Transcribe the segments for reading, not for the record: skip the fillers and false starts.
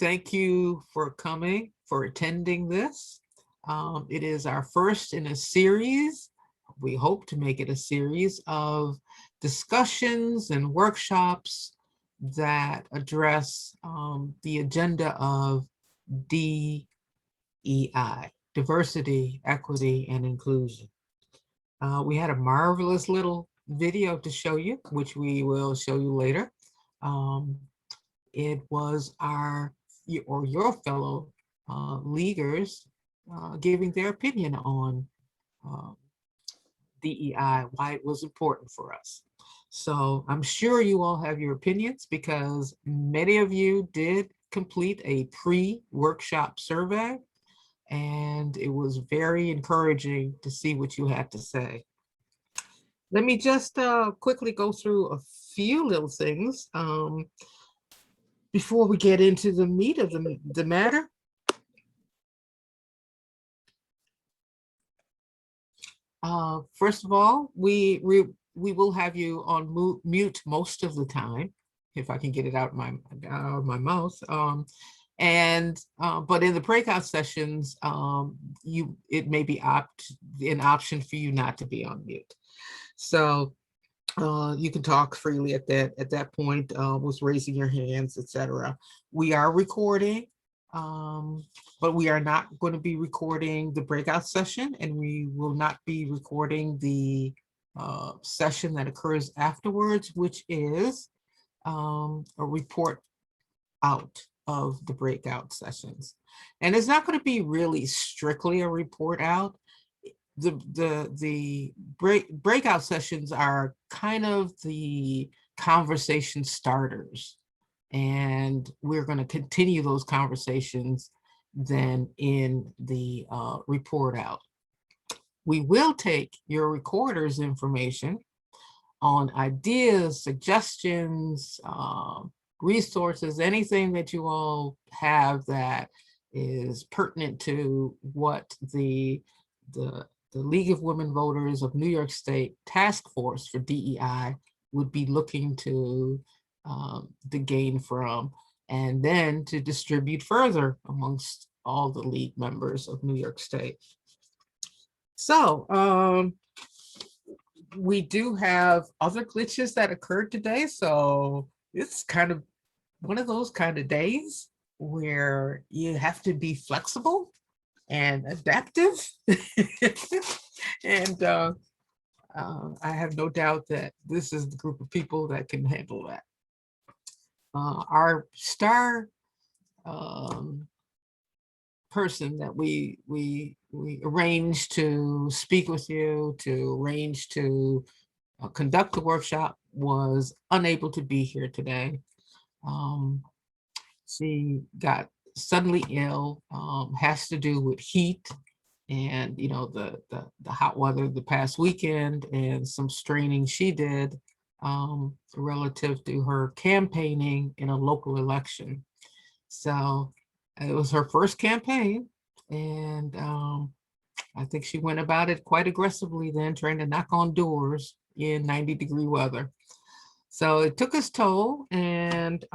thank you for coming, for attending this. It is our first in a series. We hope to make it a series of discussions and workshops that address the agenda of DEI, diversity, equity, and inclusion. We had a marvelous little video to show you, which we will show you later. It was your fellow leaguers giving their opinion on DEI, why it was important for us. So I'm sure you all have your opinions because many of you did complete a pre-workshop survey, and it was very encouraging to see what you had to say. Let me just quickly go through a few little things before we get into the meat of the matter. First of all, we will have you on mute most of the time, if I can get it out of my mouth. But in the breakout sessions, it may be an option for you not to be on mute. So you can talk freely at that point with raising your hands, etc. We are recording, but we are not going to be recording the breakout session, and we will not be recording the session that occurs afterwards, which is a report out of the breakout sessions. And it's not going to be really strictly a report out. The breakout sessions are kind of the conversation starters, and we're going to continue those conversations then in the report out. We will take your recorder's information on ideas, suggestions, resources, anything that you all have that is pertinent to what the League of Women Voters of New York State Task Force for DEI would be looking to gain from, and then to distribute further amongst all the league members of New York State. So we do have other glitches that occurred today. So it's kind of one of those kind of days where you have to be flexible and adaptive. And I have no doubt that this is the group of people that can handle that. Our star person that we arranged to speak with you, to arrange to conduct the workshop, was unable to be here today. She got suddenly ill, has to do with heat and the hot weather the past weekend, and some straining she did relative to her campaigning in a local election. So it was her first campaign, and I think she went about it quite aggressively then, trying to knock on doors in 90-degree weather. So it took its toll, and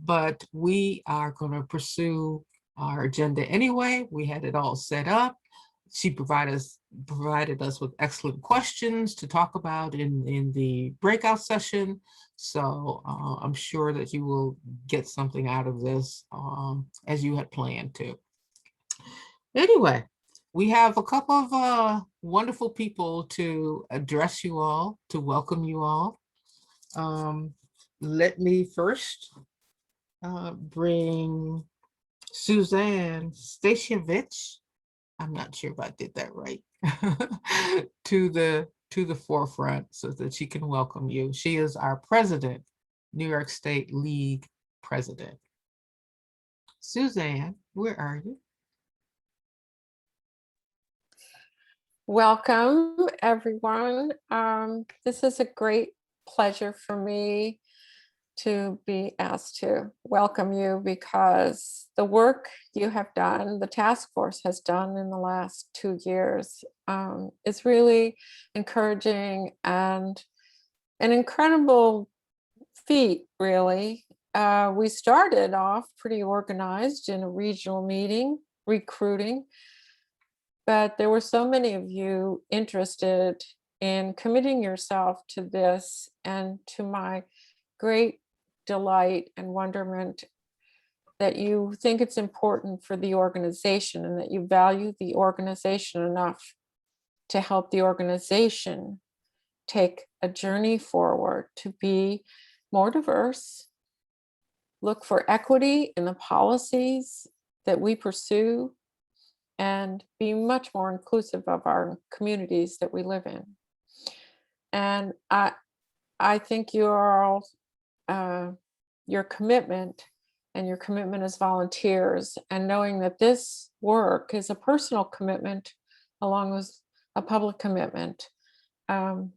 but we are going to pursue our agenda anyway. We had it all set up. She provided us with excellent questions to talk about in the breakout session. So I'm sure that you will get something out of this as you had planned to. Anyway, we have a couple of wonderful people to address you all, to welcome you all. Let me first bring Suzanne Stasievich, I'm not sure if I did that right, to the forefront so that she can welcome you. She is our president, New York State League president. Suzanne, where are you? Welcome, everyone. This is a great pleasure for me to be asked to welcome you, because the work you have done, the task force has done in the last 2 years, is really encouraging and an incredible feat, really, we started off pretty organized in a regional meeting, recruiting, but there were so many of you interested in committing yourself to this, and to my great delight and wonderment that you think it's important for the organization and that you value the organization enough to help the organization take a journey forward to be more diverse, look for equity in the policies that we pursue, and be much more inclusive of our communities that we live in. And I think your commitment and your commitment as volunteers, and knowing that this work is a personal commitment along with a public commitment, and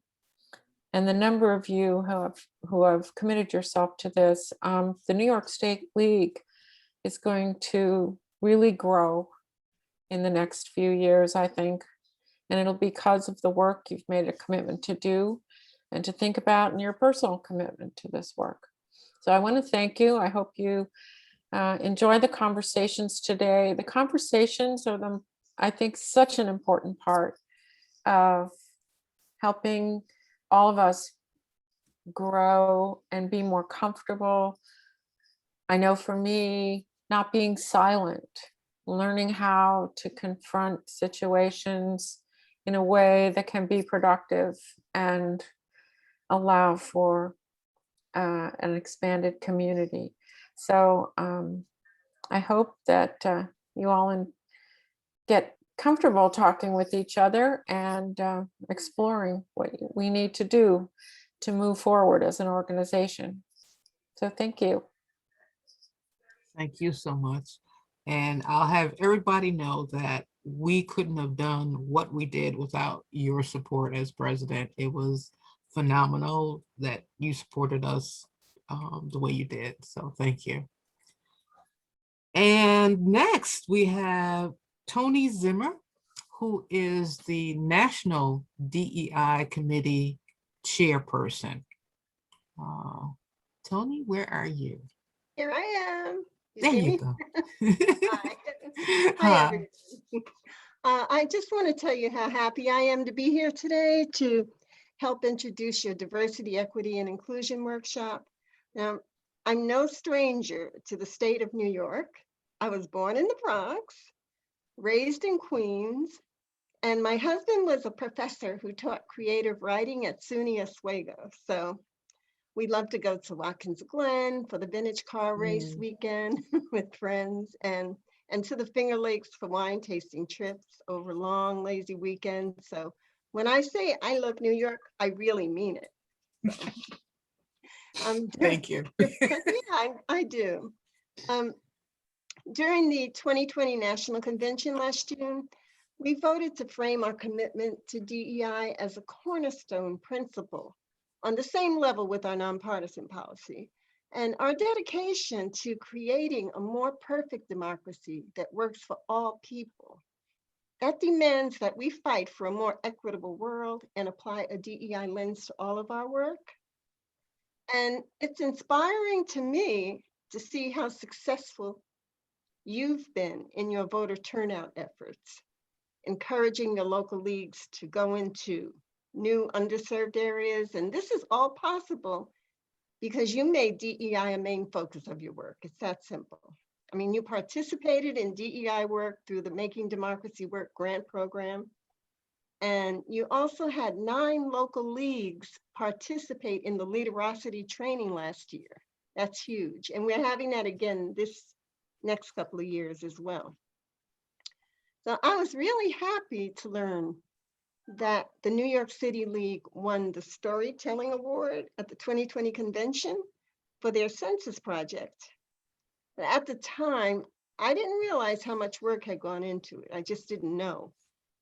the number of you who have committed yourself to this, the New York State League is going to really grow in the next few years, I think. And it'll be because of the work you've made a commitment to do and to think about, and your personal commitment to this work. So I want to thank you. I hope you enjoy the conversations today. The conversations are I think, such an important part of helping all of us grow and be more comfortable. I know for me, not being silent, learning how to confront situations in a way that can be productive and allow for an expanded community. So I hope that you all get comfortable talking with each other and exploring what we need to do to move forward as an organization. So thank you. Thank you so much. And I'll have everybody know that we couldn't have done what we did without your support as president. It was phenomenal that you supported us the way you did. So thank you. And next we have Tony Zimmer, who is the National DEI Committee chairperson. Tony, where are you? Here I am. There you go. Hi. Hi, everyone. I just want to tell you how happy I am to be here today to help introduce your Diversity, Equity, and Inclusion workshop. Now, I'm no stranger to the state of New York. I was born in the Bronx, raised in Queens, and my husband was a professor who taught creative writing at SUNY Oswego. So we love to go to Watkins Glen for the vintage car race weekend with friends, and to the Finger Lakes for wine tasting trips over long, lazy weekends. So when I say I love New York, I really mean it. Thank you. Yeah, I do. During the 2020 National Convention last June, we voted to frame our commitment to DEI as a cornerstone principle on the same level with our nonpartisan policy, and our dedication to creating a more perfect democracy that works for all people. That demands that we fight for a more equitable world and apply a DEI lens to all of our work. And it's inspiring to me to see how successful you've been in your voter turnout efforts, encouraging the local leagues to go into new underserved areas. And this is all possible because you made DEI a main focus of your work. It's that simple. I mean, you participated in DEI work through the Making Democracy Work grant program. And you also had 9 local leagues participate in the Leaderosity training last year. That's huge. And we're having that again this next couple of years as well. So I was really happy to learn that the New York City League won the Storytelling Award at the 2020 convention for their census project. At the time, I didn't realize how much work had gone into it. I just didn't know.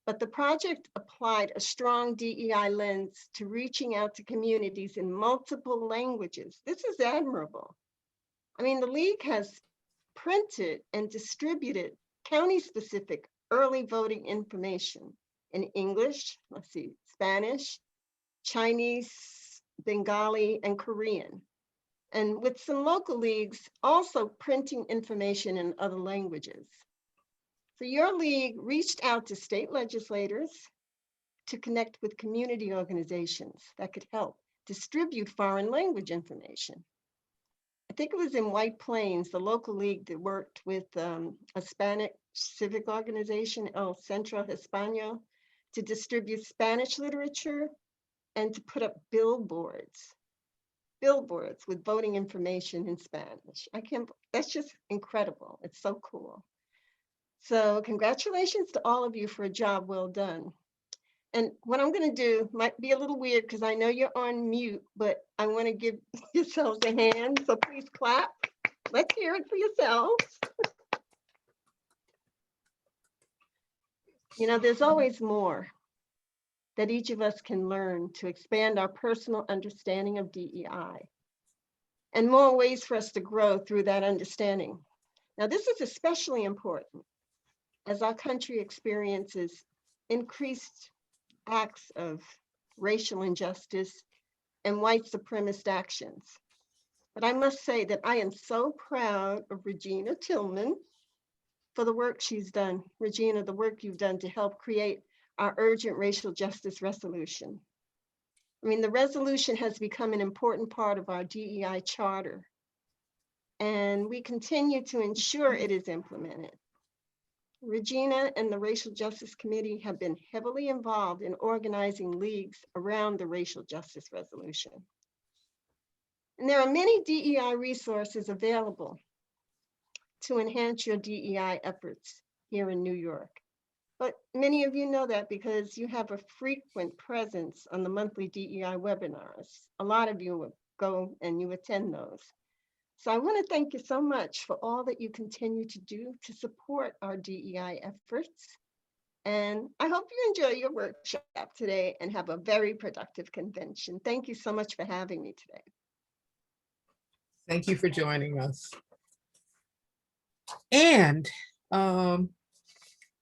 But the project applied a strong DEI lens to reaching out to communities in multiple languages. This is admirable. I mean, the League has printed and distributed county-specific early voting information in English, Spanish, Chinese, Bengali, and Korean. and with some local leagues also printing information in other languages. So your league reached out to state legislators to connect with community organizations that could help distribute foreign language information. I think it was in White Plains, the local league that worked with a Hispanic civic organization, El Centro Hispano, to distribute Spanish literature and to put up billboards with voting information in Spanish. That's just incredible. It's so cool. So congratulations to all of you for a job well done. And what I'm going to do might be a little weird because I know you're on mute, but I want to give yourselves a hand. So please clap. Let's hear it for yourselves. You know, there's always more that each of us can learn to expand our personal understanding of DEI, and more ways for us to grow through that understanding. Now, this is especially important as our country experiences increased acts of racial injustice and white supremacist actions. But I must say that I am so proud of Regina Tillman for the work she's done. Regina, the work you've done to help create our urgent racial justice resolution. I mean, the resolution has become an important part of our DEI charter, and we continue to ensure it is implemented. Regina and the Racial Justice Committee have been heavily involved in organizing leagues around the racial justice resolution. And there are many DEI resources available to enhance your DEI efforts here in New York. But many of you know that because you have a frequent presence on the monthly DEI webinars. A lot of you go and you attend those. So I want to thank you so much for all that you continue to do to support our DEI efforts. And I hope you enjoy your workshop today and have a very productive convention. Thank you so much for having me today. Thank you for joining us. And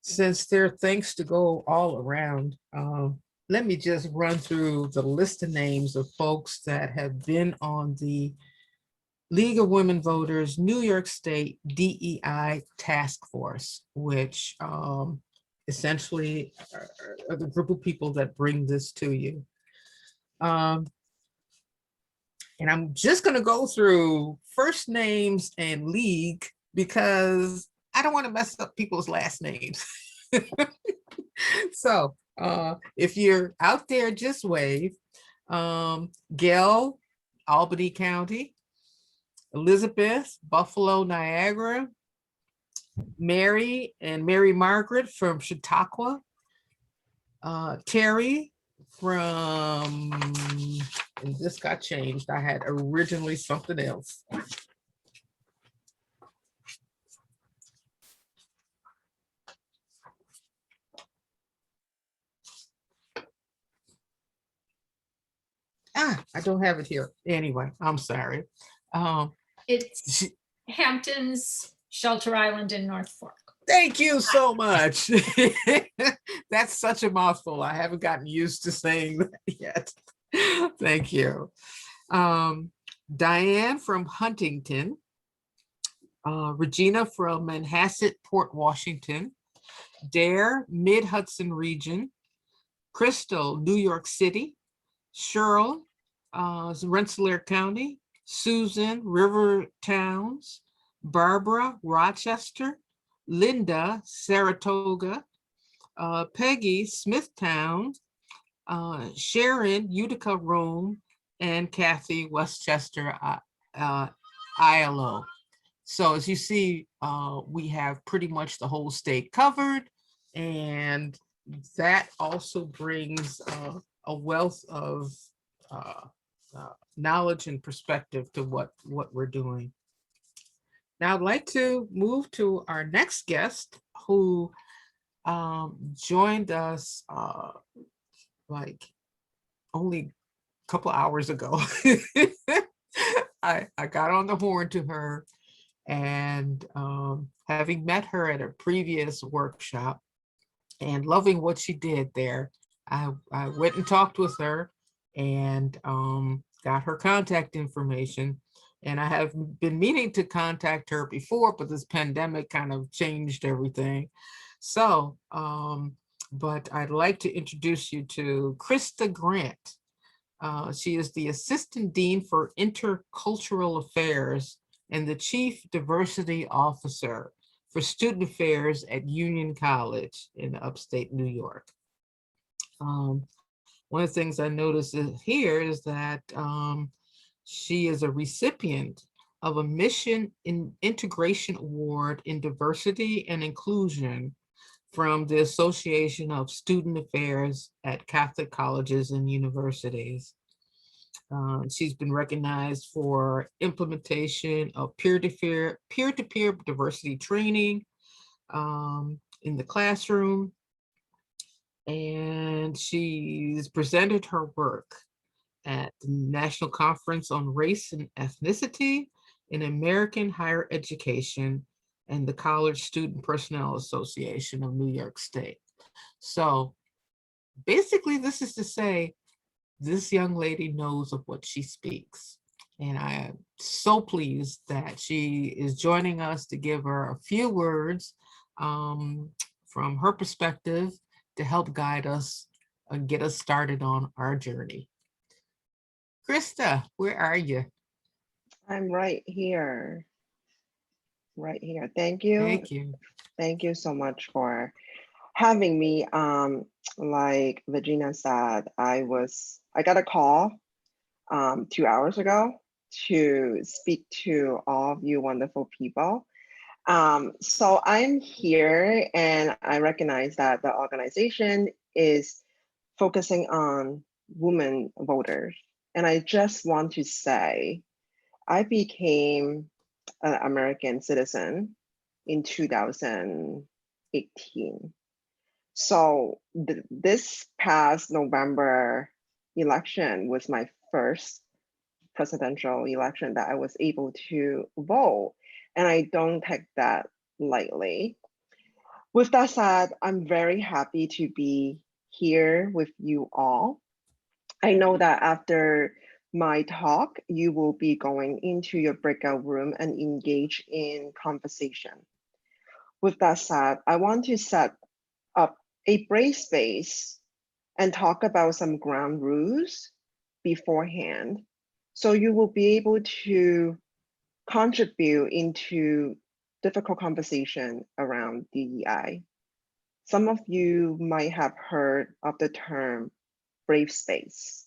since there are thanks to go all around, let me just run through the list of names of folks that have been on the League of Women Voters New York State DEI Task Force, which essentially are the group of people that bring this to you. And I'm just going to go through first names and league because I don't want to mess up people's last names. So if you're out there, just wave. Gail, Albany County. Elizabeth, Buffalo, Niagara. Mary and Mary Margaret from Chautauqua. Terry from, and this got changed. I had originally something else. I don't have it here. Anyway, I'm sorry. It's Hamptons, Shelter Island, and North Fork. Thank you so much. That's such a mouthful. I haven't gotten used to saying that yet. Thank you. Diane from Huntington. Regina from Manhasset, Port Washington. Dare, Mid-Hudson region. Crystal, New York City. Cheryl, Rensselaer County. Susan, River Towns. Barbara, Rochester. Linda, Saratoga. Peggy, Smithtown. Sharon, Utica, Rome. And Kathy, Westchester, ILO. So as you see, we have pretty much the whole state covered, and that also brings a wealth of knowledge and perspective to what we're doing. Now I'd like to move to our next guest who joined us like only a couple hours ago. I got on the horn to her, and having met her at a previous workshop and loving what she did there, I went and talked with her and got her contact information. And I have been meaning to contact her before, but this pandemic kind of changed everything. So, but I'd like to introduce you to Krista Grant. She is the Assistant Dean for Intercultural Affairs and the Chief Diversity Officer for Student Affairs at Union College in upstate New York. One of the things I noticed here is that she is a recipient of a Mission Integration Award in Diversity and Inclusion from the Association of Student Affairs at Catholic Colleges and Universities. She's been recognized for implementation of peer-to-peer diversity training in the classroom. And she's presented her work at the National Conference on Race and Ethnicity in American Higher Education and the College Student Personnel Association of New York State. So basically, this is to say, this young lady knows of what she speaks. And I am so pleased that she is joining us to give her a few words from her perspective to help guide us and get us started on our journey. Krista, where are you? I'm right here. Right here. Thank you. Thank you. Thank you so much for having me. Like Virginia said, I got a call 2 hours ago to speak to all of you wonderful people. So I'm here and I recognize that the organization is focusing on women voters. And I just want to say, I became an American citizen in 2018. So this past November election was my first presidential election that I was able to vote. And I don't take that lightly. With that said, I'm very happy to be here with you all. I know that after my talk, you will be going into your breakout room and engage in conversation. With that said, I want to set up a brave space and talk about some ground rules beforehand. So you will be able to contribute into difficult conversation around DEI. Some of you might have heard of the term brave space.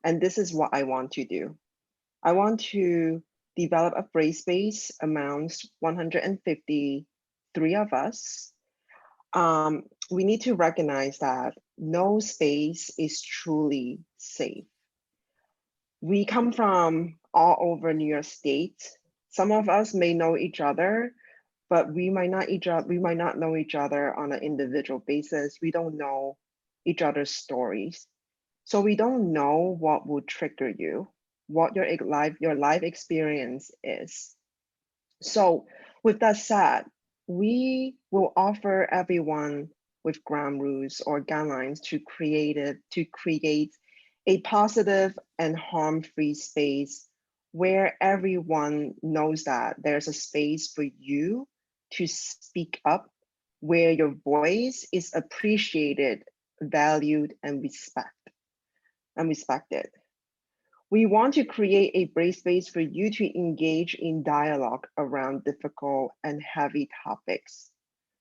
And this is what I want to do. I want to develop a brave space amongst 153 of us. We need to recognize that no space is truly safe. We come from all over New York State. Some of us may know each other, but we might not know each other on an individual basis. We don't know each other's stories. So we don't know what will trigger you, what your life experience is. So with that said, we will offer everyone with ground rules or guidelines to create a positive and harm-free space where everyone knows that there's a space for you to speak up, where your voice is appreciated, valued, and respected. We want to create a brave space for you to engage in dialogue around difficult and heavy topics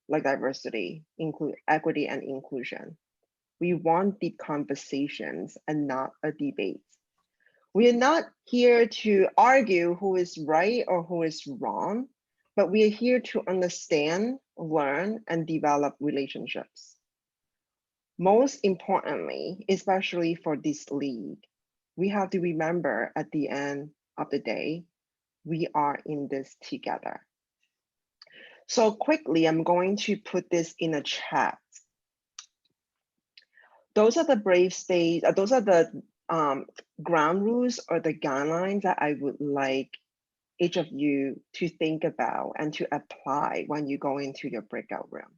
like diversity, equity, and inclusion. We want deep conversations and not a debate. We are not here to argue who is right or who is wrong, but we are here to understand, learn, and develop relationships. Most importantly, especially for this league, we have to remember at the end of the day, we are in this together. So quickly, I'm going to put this in a chat. Those are the brave space, those are the ground rules or the guidelines that I would like each of you to think about and to apply when you go into your breakout room,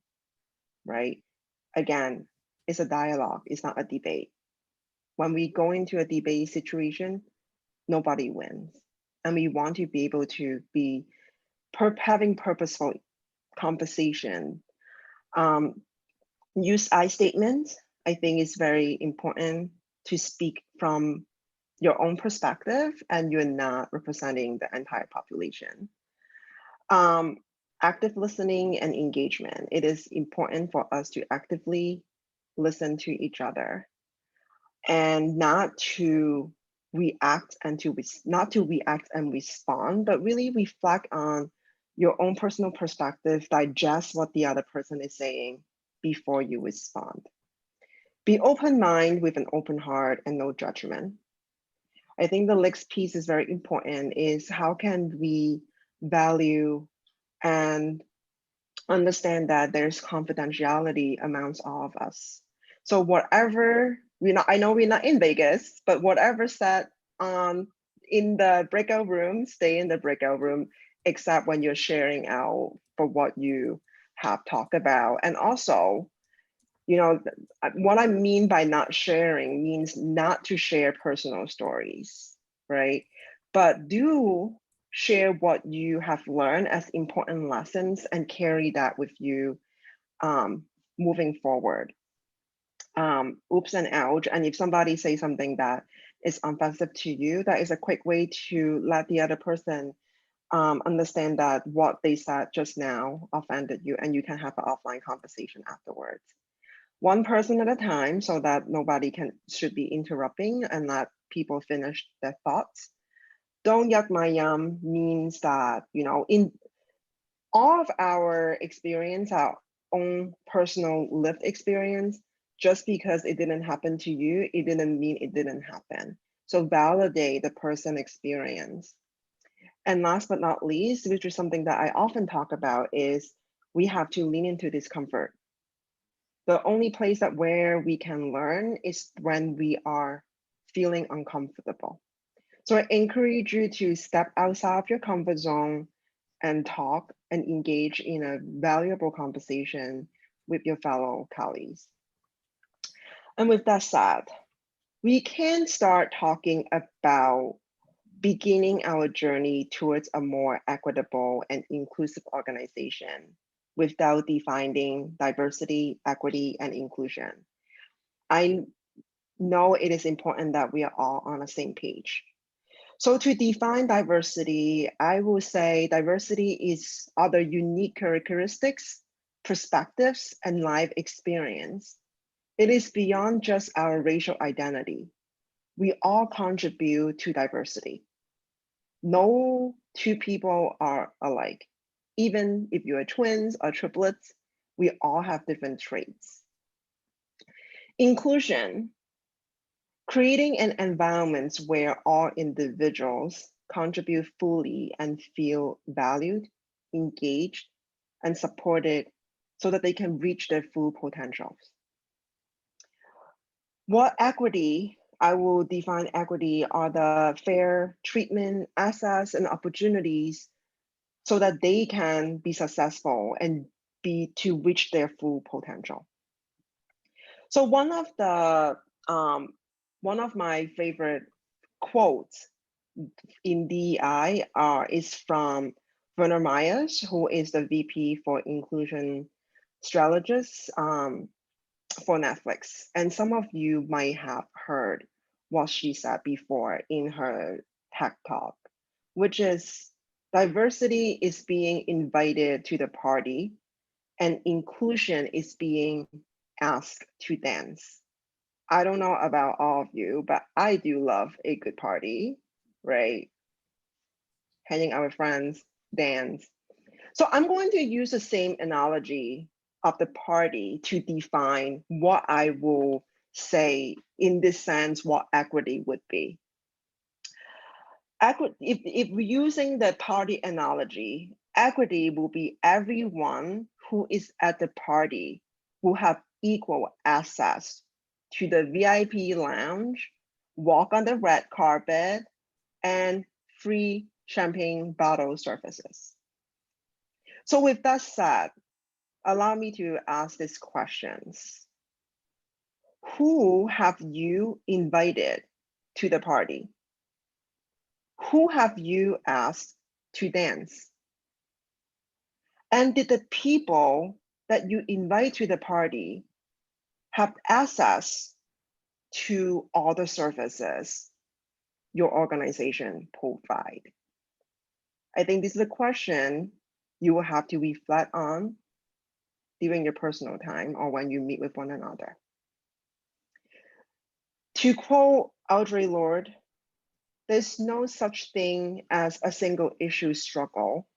right? Again, it's a dialogue, it's not a debate. When we go into a debate situation, nobody wins. and we want to be able to be having purposeful conversation. Use I statements, I think is very important to speak from your own perspective and you're not representing the entire population. Active listening and engagement. It is important for us to actively listen to each other and not to react and respond, but really reflect on your own personal perspective, digest what the other person is saying before you respond. Be open-minded with an open heart and no judgment. I think the next piece is very important, is how can we value and understand that there's confidentiality amongst all of us. So whatever, I know we're not in Vegas, but whatever said in the breakout room, stay in the breakout room, except when you're sharing out for what you have talked about. And also, what I mean by not sharing means not to share personal stories, right? But do share what you have learned as important lessons and carry that with you moving forward. Oops and ouch. And if somebody says something that is offensive to you, that is a quick way to let the other person understand that what they said just now offended you, and you can have an offline conversation afterwards. One person at a time, so that nobody should be interrupting and let people finish their thoughts. Don't yuck my yum means that, in all of our experience, our own personal lived experience, just because it didn't happen to you, it didn't mean it didn't happen. So validate the person experience. And last but not least, which is something that I often talk about, is we have to lean into discomfort. The only place where we can learn is when we are feeling uncomfortable. So I encourage you to step outside of your comfort zone and talk and engage in a valuable conversation with your fellow colleagues. And with that said, we can start talking about beginning our journey towards a more equitable and inclusive organization without defining diversity, equity, and inclusion. I know it is important that we are all on the same page. So to define diversity, I will say diversity is other unique characteristics, perspectives, and life experience. It is beyond just our racial identity. We all contribute to diversity. No two people are alike. Even if you're twins or triplets, we all have different traits. Inclusion, creating an environment where all individuals contribute fully and feel valued, engaged, and supported so that they can reach their full potentials. What equity? I will define equity are the fair treatment, access, and opportunities so that they can be successful and to reach their full potential. So one of my favorite quotes in DEI is from LWVNYS, who is the VP for Inclusion Strategist for Netflix. And some of you might have heard what she said before in her tech talk, which is diversity is being invited to the party and inclusion is being asked to dance. I don't know about all of you, but I do love a good party, right? Hanging out with friends, dance. So I'm going to use the same analogy of the party to define what I will say in this sense, what equity would be. If we're using the party analogy, equity will be everyone who is at the party will have equal access to the VIP lounge, walk on the red carpet, and free champagne bottle services. So with that said, allow me to ask these questions. Who have you invited to the party? Who have you asked to dance? And did the people that you invite to the party have access to all the services your organization provide? I think this is a question you will have to reflect on during your personal time or when you meet with one another. To quote Audre Lorde, there's no such thing as a single issue struggle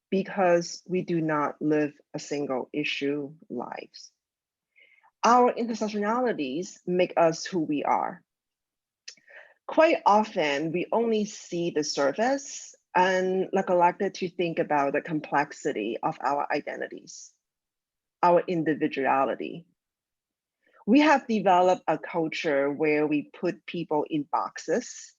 because we do not live a single issue lives. Our intersectionalities make us who we are. Quite often, we only see the surface and neglected to think about the complexity of our identities, our individuality. We have developed a culture where we put people in boxes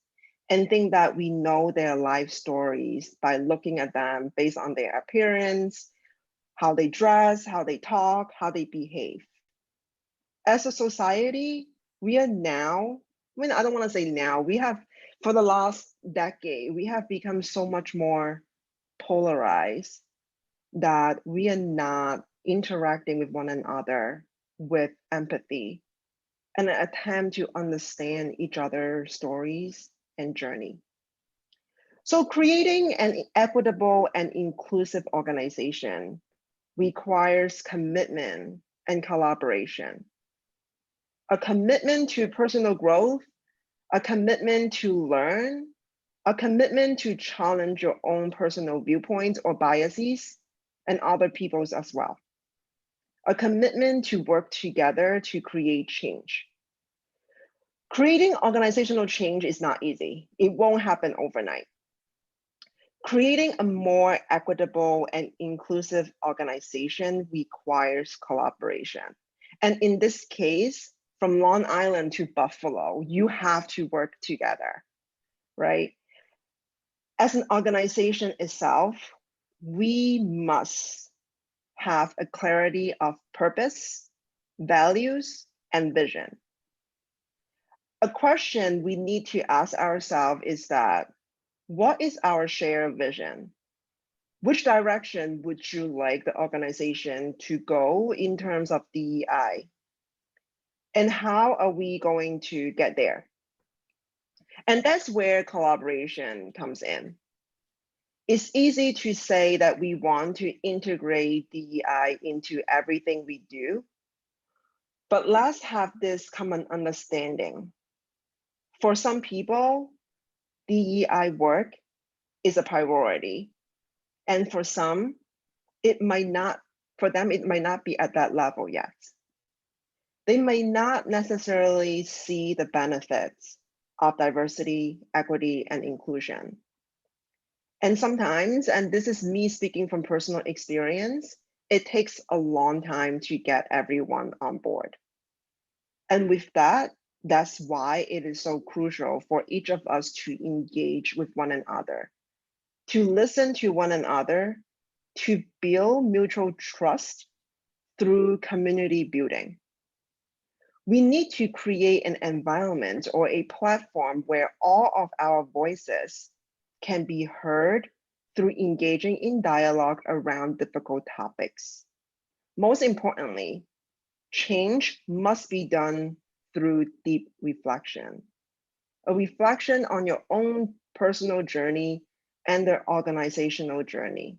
and think that we know their life stories by looking at them based on their appearance, how they dress, how they talk, how they behave. As a society, we are now, I don't want to say now, we have, for the last decade, we have become so much more polarized that we are not interacting with one another with empathy and an attempt to understand each other's stories and journey. So creating an equitable and inclusive organization requires commitment and collaboration. A commitment to personal growth, a commitment to learn, a commitment to challenge your own personal viewpoints or biases and other people's as well. A commitment to work together to create change. Creating organizational change is not easy. It won't happen overnight. Creating a more equitable and inclusive organization requires collaboration. And in this case, from Long Island to Buffalo, you have to work together, right? As an organization itself, we must have a clarity of purpose, values, and vision. A question we need to ask ourselves is that, what is our shared vision? Which direction would you like the organization to go in terms of DEI? And how are we going to get there? And that's where collaboration comes in. It's easy to say that we want to integrate DEI into everything we do, but let's have this common understanding. For some people, DEI work is a priority. And for some, it might not be at that level yet. They may not necessarily see the benefits of diversity, equity, and inclusion. And sometimes, and this is me speaking from personal experience, it takes a long time to get everyone on board. And with that, that's why it is so crucial for each of us to engage with one another, to listen to one another, to build mutual trust through community building. We need to create an environment or a platform where all of our voices can be heard through engaging in dialogue around difficult topics. Most importantly, change must be done through deep reflection, a reflection on your own personal journey and their organizational journey.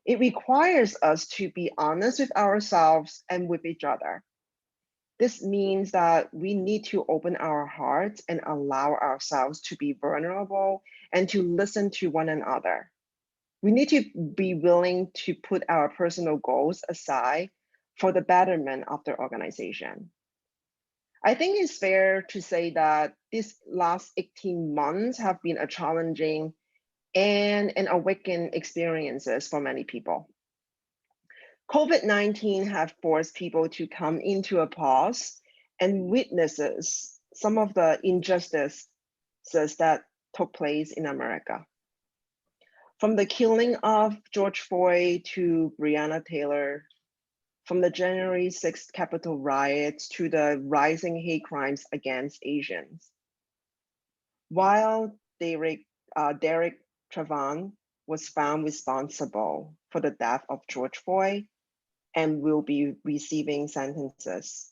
It requires us to be honest with ourselves and with each other. This means that we need to open our hearts and allow ourselves to be vulnerable and to listen to one another. We need to be willing to put our personal goals aside for the betterment of the organization. I think it's fair to say that these last 18 months have been a challenging and an awakened experiences for many people. COVID-19 have forced people to come into a pause and witnesses some of the injustices that took place in America. From the killing of George Floyd to Breonna Taylor, from the January 6th Capitol riots to the rising hate crimes against Asians. While Derek Derek Chauvin was found responsible for the death of George Floyd and will be receiving sentences.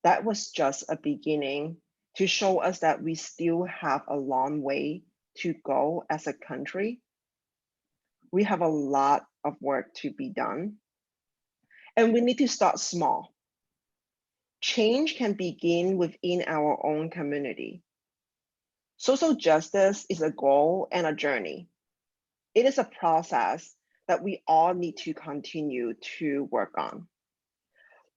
That was just a beginning to show us that we still have a long way to go as a country. We have a lot of work to be done, and we need to start small. Change can begin within our own community. Social justice is a goal and a journey. It is a process that we all need to continue to work on.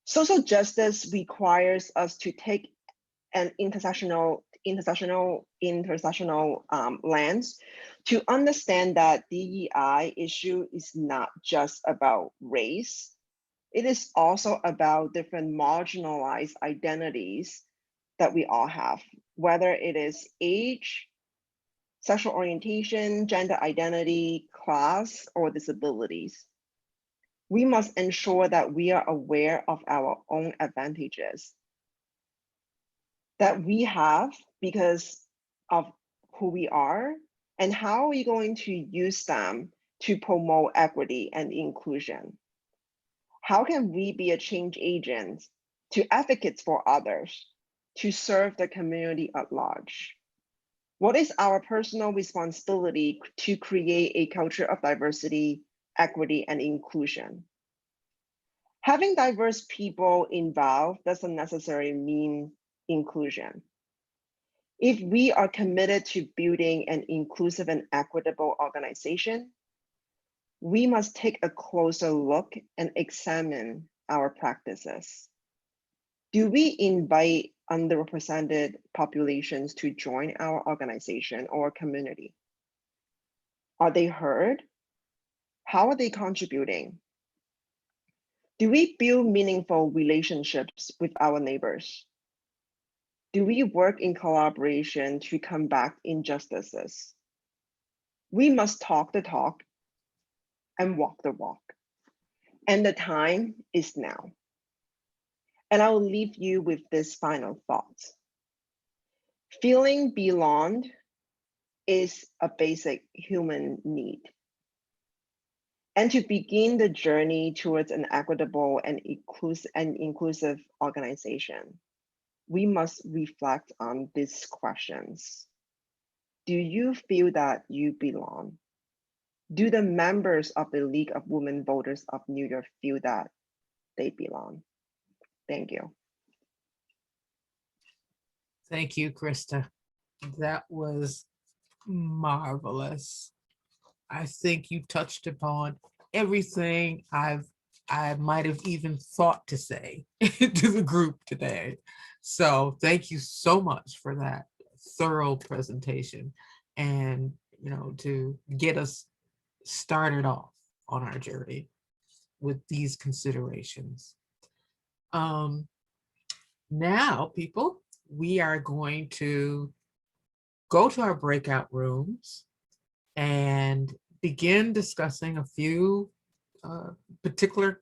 Social justice requires us to take an intersectional lens to understand that DEI issue is not just about race. It is also about different marginalized identities that we all have, whether it is age, sexual orientation, gender identity, class, or disabilities. We must ensure that we are aware of our own advantages that we have because of who we are, and how are we going to use them to promote equity and inclusion? How can we be a change agent to advocates for others to serve the community at large? What is our personal responsibility to create a culture of diversity, equity, and inclusion? Having diverse people involved doesn't necessarily mean inclusion. If we are committed to building an inclusive and equitable organization, we must take a closer look and examine our practices. Do we invite underrepresented populations to join our organization or community? Are they heard? How are they contributing? Do we build meaningful relationships with our neighbors? Do we work in collaboration to combat injustices? We must talk the talk and walk the walk. And the time is now. And I will leave you with this final thought. Feeling belonged is a basic human need. And to begin the journey towards an equitable and inclusive organization, we must reflect on these questions. Do you feel that you belong? Do the members of the League of Women Voters of New York feel that they belong? Thank you. Thank you, Krista. That was marvelous. I think you touched upon everything I might have even thought to say to the group today. So thank you so much for that thorough presentation, and to get us started off on our journey with these considerations. Now, people, we are going to go to our breakout rooms and begin discussing a few particular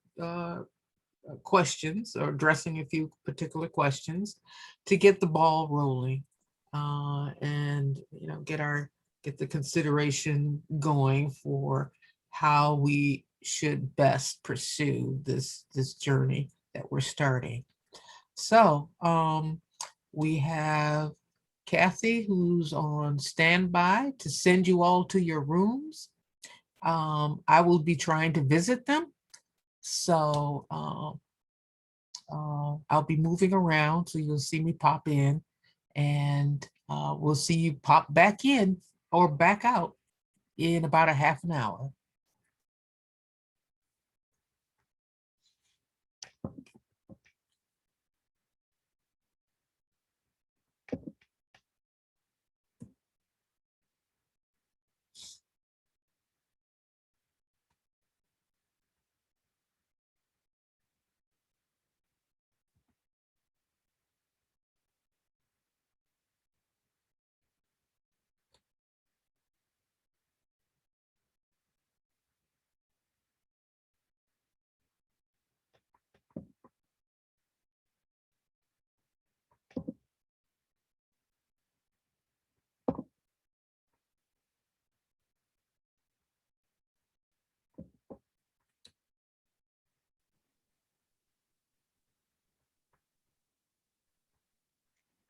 questions, or addressing a few particular questions to get the ball rolling, and get the consideration going for how we should best pursue this journey that we're starting. So we have Kathy, who's on standby to send you all to your rooms. I will be trying to visit them. So I'll be moving around, so you'll see me pop in, and we'll see you pop back in or back out in about a half an hour.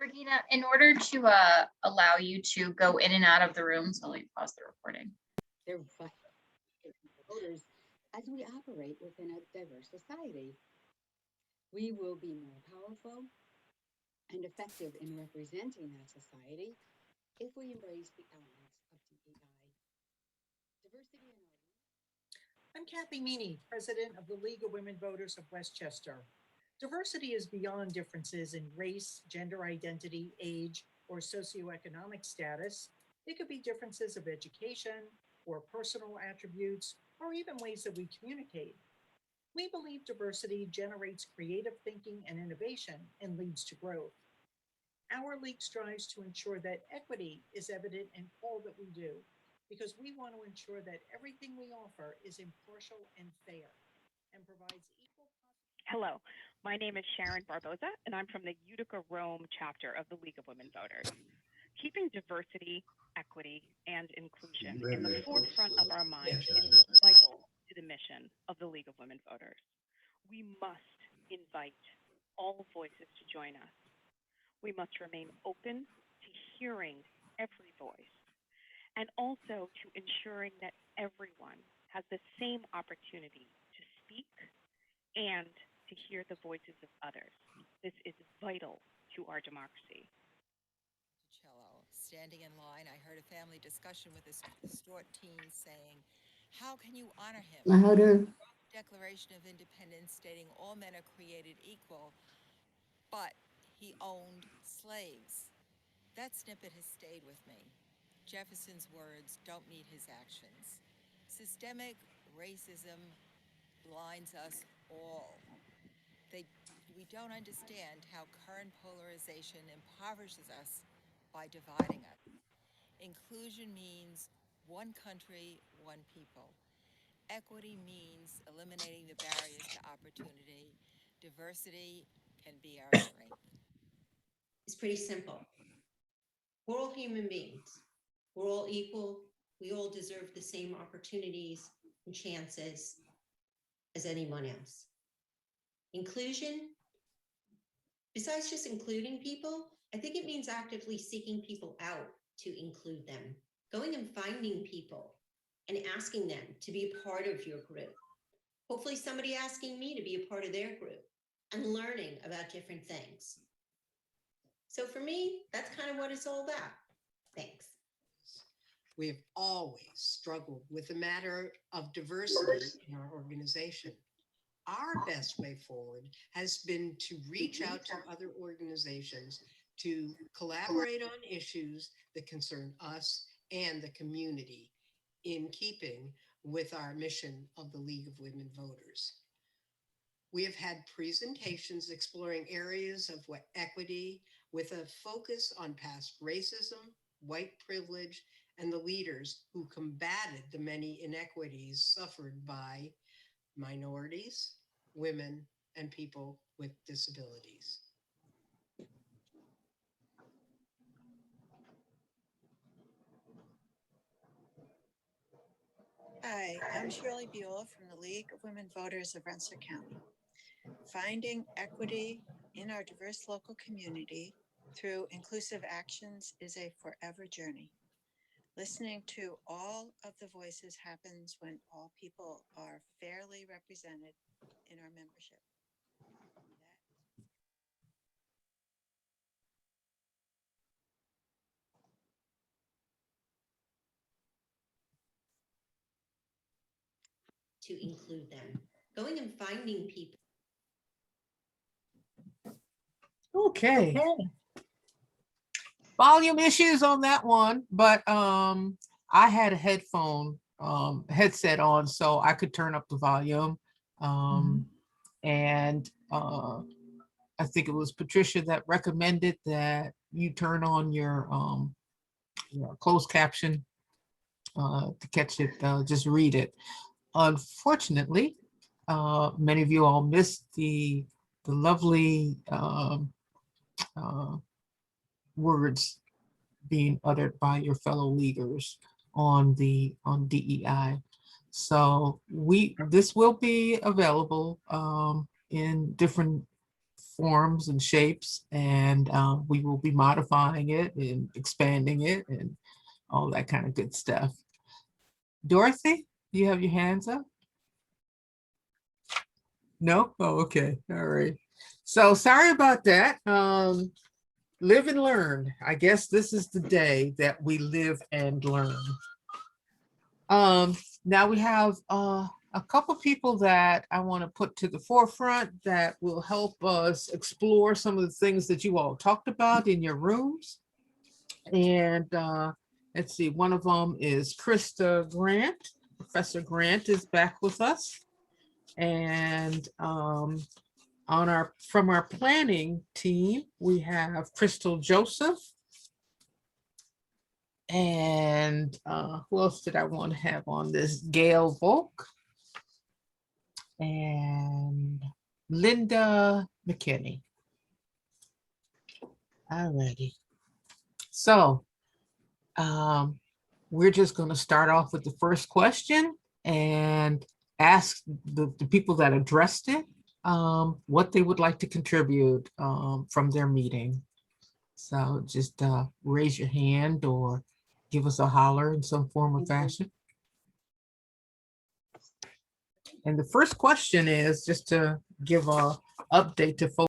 Regina, in order to allow you to go in and out of the room, so let me pause the recording. They're voters as we operate within a diverse society. We will be more powerful and effective in representing that society if we embrace the elements of DEI. Diversity in our I'm Kathy Meany, President of the League of Women Voters of Westchester. Diversity is beyond differences in race, gender identity, age, or socioeconomic status. It could be differences of education or personal attributes, or even ways that we communicate. We believe diversity generates creative thinking and innovation and leads to growth. Our league strives to ensure that equity is evident in all that we do, because we want to ensure that everything we offer is impartial and fair and provides equal. Hello, my name is Sharon Barboza, and I'm from the Utica Rome chapter of the League of Women Voters. Keeping diversity, equity, and inclusion in the forefront of our minds is vital to the mission of the League of Women Voters. We must invite all voices to join us. We must remain open to hearing every voice, and also to ensuring that everyone has the same opportunity to speak and to hear the voices of others. This is vital to our democracy. Standing in line, I heard a family discussion with this distraught teen saying, how can you honor him? Declaration of Independence stating all men are created equal, but he owned slaves. That snippet has stayed with me. Jefferson's words don't meet his actions. Systemic racism blinds us all. We don't understand how current polarization impoverishes us by dividing us. Inclusion means one country, one people. Equity means eliminating the barriers to opportunity. Diversity can be our strength. It's pretty simple. We're all human beings. We're all equal. We all deserve the same opportunities and chances as anyone else. Inclusion, besides just including people, I think it means actively seeking people out to include them, going and finding people and asking them to be a part of your group. Hopefully somebody asking me to be a part of their group and learning about different things. So for me, that's kind of what it's all about. Thanks. We have always struggled with the matter of diversity in our organization. Our best way forward has been to reach out to other organizations to collaborate on issues that concern us and the community in keeping with our mission of the League of Women Voters. We have had presentations exploring areas of equity with a focus on past racism, white privilege, and the leaders who combated the many inequities suffered by minorities, women, and people with disabilities. Hi, I'm Shirley Buell from the League of Women Voters of Rensselaer County. Finding equity in our diverse local community through inclusive actions is a forever journey. Listening to all of the voices happens when all people are fairly represented in our membership. To include them, going and finding people. Okay. Volume issues on that one, but I had a headset on, so I could turn up the volume. And I think it was Patricia that recommended that you turn on your closed caption to catch it, just read it. Unfortunately, many of you all missed the lovely words being uttered by your fellow leaguers on DEI. So this will be available in different forms and shapes, and we will be modifying it and expanding it and all that kind of good stuff. Dorothy, you have your hands up? No? Oh, okay. All right. So sorry about that. Live and learn. I guess this is the day that we live and learn. Now we have a couple people that I want to put to the forefront that will help us explore some of the things that you all talked about in your rooms. And let's see, one of them is Krista Grant. Professor Grant is back with us. And from our planning team, we have Crystal Joseph. And who else did I want to have on this? Gail Volk and Linda McKinney. Alrighty. So we're just going to start off with the first question and ask the people that addressed it what they would like to contribute from their meeting. So just raise your hand or give us a holler in some form or fashion. And the first question is just to give a update to folks